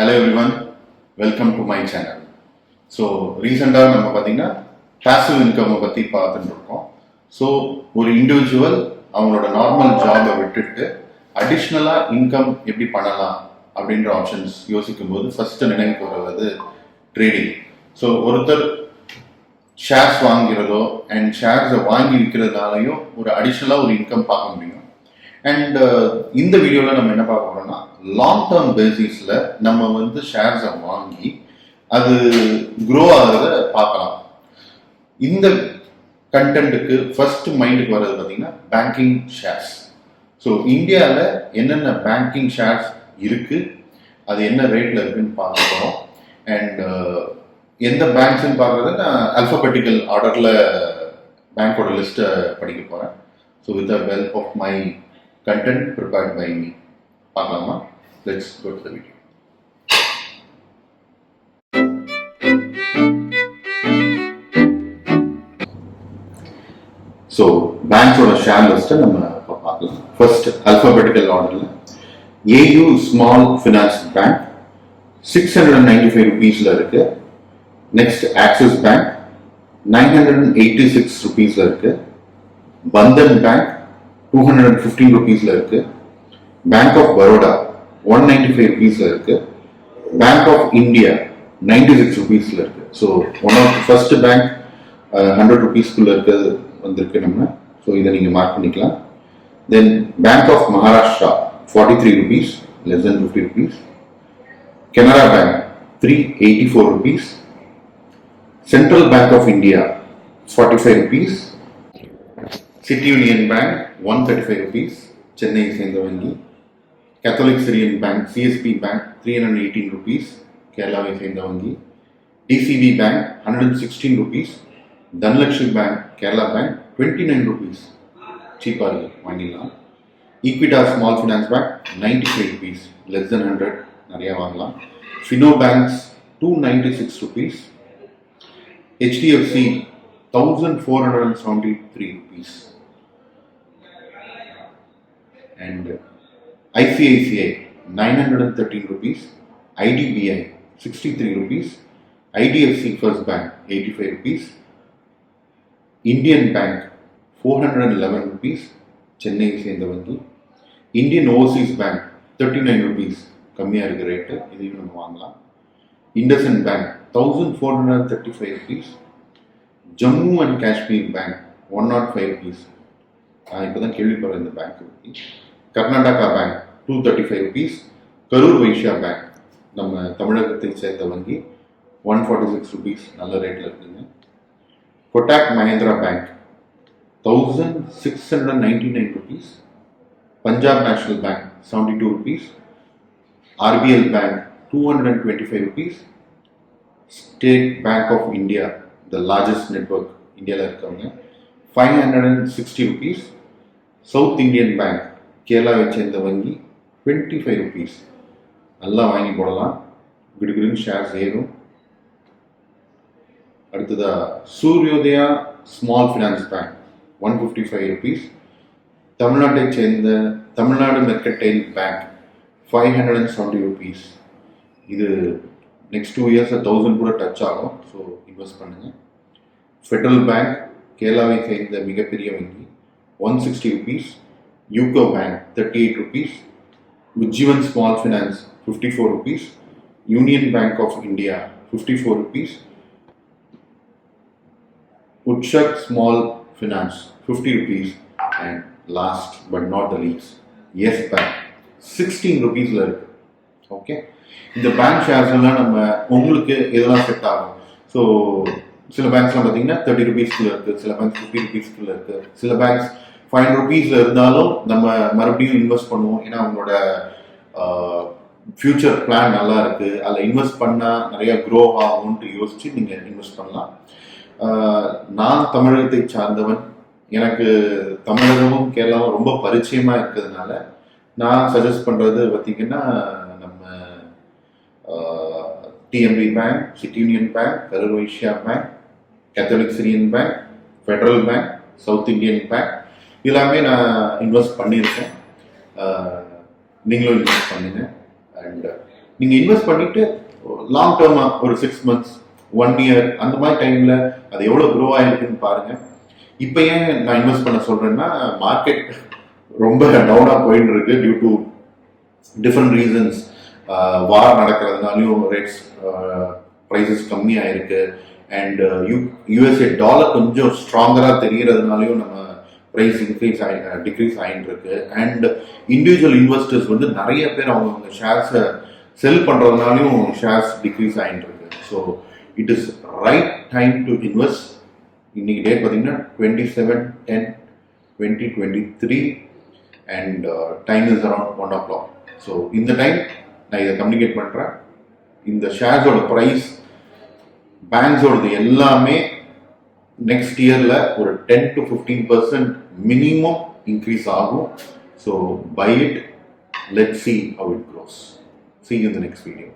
Hello everyone, welcome to my channel. So recently நம்ம பார்த்தீங்கன்னா passive income பற்றி பார்த்துட்டு இருக்கோம். ஸோ ஒரு இண்டிவிஜுவல் அவங்களோட நார்மல் ஜாபை விட்டுட்டு அடிஷ்னலாக இன்கம் எப்படி பண்ணலாம் அப்படின்ற ஆப்ஷன்ஸ் யோசிக்கும் போது ஃபர்ஸ்ட் நினைவுக்கு வருவது ட்ரேடிங். ஸோ ஒருத்தர் ஷேர்ஸ் வாங்கிறதோ அண்ட் ஷேர்ஸை வாங்கி விற்கிறதுனாலையும் ஒரு அடிஷ்னலாக ஒரு இன்கம் பார்க்க முடியும். அண்ட் இந்த வீடியோவில் நம்ம என்ன பார்க்க போறோம்னா லாங் டேர்ம் பேசிஸில் நம்ம ஷேர்ஸை வாங்கி அது க்ரோ ஆகிறத பார்க்கலாம். இந்த கண்டென்ட்டுக்கு ஃபர்ஸ்ட் மைண்டுக்கு வர்றது பார்த்தீங்கன்னா பேங்கிங் ஷேர்ஸ். ஸோ இந்தியாவில் என்னென்ன பேங்கிங் ஷேர்ஸ் இருக்குது, அது என்ன ரேட்டில் இருக்குன்னு பார்க்க போகிறோம். அண்ட் எந்த பேங்க்ஸ்ன்னு பார்க்குறது நான் அல்ஃபபெட்டிக்கல் ஆர்டரில் பேங்க்கோட லிஸ்ட்டை படிக்க போகிறேன். So with the help of my content prepared by me. பார்க்கலாமா? Let's go to the video. So banks-ஓட share list நம்ம பார்க்கலாம். First alphabetical order. AU Small Finance Bank 695 rupeesல இருக்கு. Next Axis Bank 986 rupeesல இருக்கு. Bandhan Bank 215 rupeesல இருக்கு. பேங்க் ஆஃப் பரோடா 195 rupeesல இருக்கு. Bank of India 96 rupeesல இருக்கு. So one of first bank 100 rupeesக்குள்ள இருக்கிறது வந்திருக்கு நம்ம. ஸோ இதை நீங்கள் மார்க் பண்ணிக்கலாம். Then bank of Maharashtra 43 rupees, less than 50 rupees. Canara bank 384 rupees. Central bank of India 45 rupees. City union bank 135 rupees, Chennai சேர்ந்த வங்கி. Catholic syrian bank CSB bank 318 rupees, கேரளாவை சேர்ந்த வங்கி. DCB bank 116 rupees. Dhanlaxmi bank Kerala bank 29 rupees, சீப்பாக இருக்கு, வாங்கிடலாம். ஈக்விட்டா small finance bank 95 rupees, less than 100, நிறையா வாங்கலாம். Fino banks 296 rupees. HDFC 1473 rupees. And ICICI 913 rupees, IDBI 63 rupees, IDFC First Bank 85 rupees, Indian Bank 411 rupees, Chennai சேர்ந்த வங்கி. இந்தியன் ஓவர்சீஸ் பேங்க் 39 rupees, கம்மியாக இருக்கிற rate, இதையும் நம்ம வாங்கலாம். IndusInd bank 1435 rupees, Jammu and Kashmir bank 105 rupees, இப்போ தான் கேள்விப்படுறேன் இந்த பேங்க் பற்றி. Karnataka bank 235 rupees. Karur Vysya bank நம்ம தமிழகத்தை சேர்ந்த வங்கி 146 rupees, நல்ல ரேட்டில் இருக்குங்க. Kotak Mahindra bank 1699 rupees. Punjab national bank 72 rupees. RBL bank 225 rupees. State bank of India, the largest network இந்தியாவில் இருக்கவங்க, 560 rupees. சவுத் இந்தியன் பேங்க் கேரளாவை சேர்ந்த வங்கி 25 rupees, நல்லா வாங்கி போடலாம், கிடுகிடுன்னு ஷேர்ஸ் ஏறும். அடுத்ததா Suryoday small finance bank 155 rupees. தமிழ்நாட்டை சேர்ந்த தமிழ்நாடு மெர்கன்டைல் பேங்க் 570 rupees. இது நெக்ஸ்ட் 2 years 1000 கூட டச் ஆகும், ஸோ இன்வெஸ்ட் பண்ணுங்கள். ஃபெடரல் பேங்க் கேரளாவை சேர்ந்த மிகப்பெரிய வங்கி 160 rupees. UCO bank 38 rupees. Ujjivan small finance 54 rupees. Union bank of India 54 rupees. உட்சக் small finance 50 rupees. And last but not the least Yes bank 16 rupeesல இருக்கு. ஓகே, இந்த பேங்க் ஷேர்ஸ் எல்லாம் நம்ம உங்களுக்கு எதெல்லாம் செட் ஆகும். ஸோ சில பேங்க்ஸ்லாம் பார்த்தீங்கன்னா 30 rupeesக்குள்ள இருக்குது, சில பேங்க்ஸ் 50 rupeesக்குள்ள இருக்குது, சில பேங்க்ஸ் 5 rupeesல இருந்தாலும் நம்ம மறுபடியும் இன்வெஸ்ட் பண்ணுவோம். ஏன்னா அவங்களோட ஃபியூச்சர் பிளான் நல்லா இருக்குது, அதில் இன்வெஸ்ட் பண்ணால் நிறையா க்ரோ ஆகும்ன்ட்டு யோசிச்சு நீங்கள் இன்வெஸ்ட் பண்ணலாம். நான் தமிழகத்தை சார்ந்தவன், எனக்கு தமிழகமும் கேரளாவும் ரொம்ப பரிச்சயமாக இருக்கிறதுனால நான் சஜஸ்ட் பண்ணுறது பார்த்தீங்கன்னா நம்ம TMP bank, city union bank, Karur Vysya bank, Catholic syrian bank, federal bank, south Indian bank, எல்லாமே நான் இன்வெஸ்ட் பண்ணியிருக்கேன். நீங்களும் இன்வெஸ்ட் பண்ணுங்க. அண்ட் நீங்கள் இன்வெஸ்ட் பண்ணிட்டு லாங் டேர்மாக ஒரு 6 months 1 year அந்த மாதிரி டைமில் அது எவ்வளோ க்ரோ ஆகிருக்குன்னு பாருங்கள். இப்போ ஏன் நான் இன்வெஸ்ட் பண்ண சொல்கிறேன்னா, மார்க்கெட் ரொம்ப டவுனாக போயிட்டு இருக்கு due to different reasons. War நடக்கிறதுனாலையும் ரேட்ஸ் ப்ரைஸஸ் கம்மியாக இருக்கு. அண்ட் யூஎஸ்ஏ டாலர் கொஞ்சம் ஸ்ட்ராங்கராக தெரிகிறதுனாலையும் நம்ம ப்ரைஸ் டிக்ரீஸ் ஆகிட்டு இருக்கு. அண்ட் இண்டிவிஜுவல் இன்வெஸ்டர்ஸ் வந்து நிறைய பேர் அவங்க ஷேர்ஸை செல் பண்ணுறதுனாலையும் ஷேர்ஸ் டிக்ரீஸ் ஆகிட்டு இருக்கு. So it is right time to invest. இன்னைக்கு டேட் பார்த்தீங்கன்னா 27/10/2023 and time is around 1 o'clock. So இந்த டைம் நான் இதை கம்யூனிகேட் பண்ணுறேன். இந்த ஷேர்ஸோட ப்ரைஸ் பேங்க்ஸோடது எல்லாமே நெக்ஸ்ட் இயரில் ஒரு 10 to 15% மினிமம் இன்க்ரீஸ் ஆகும். So by it, let's see how it grows. See you in the next video.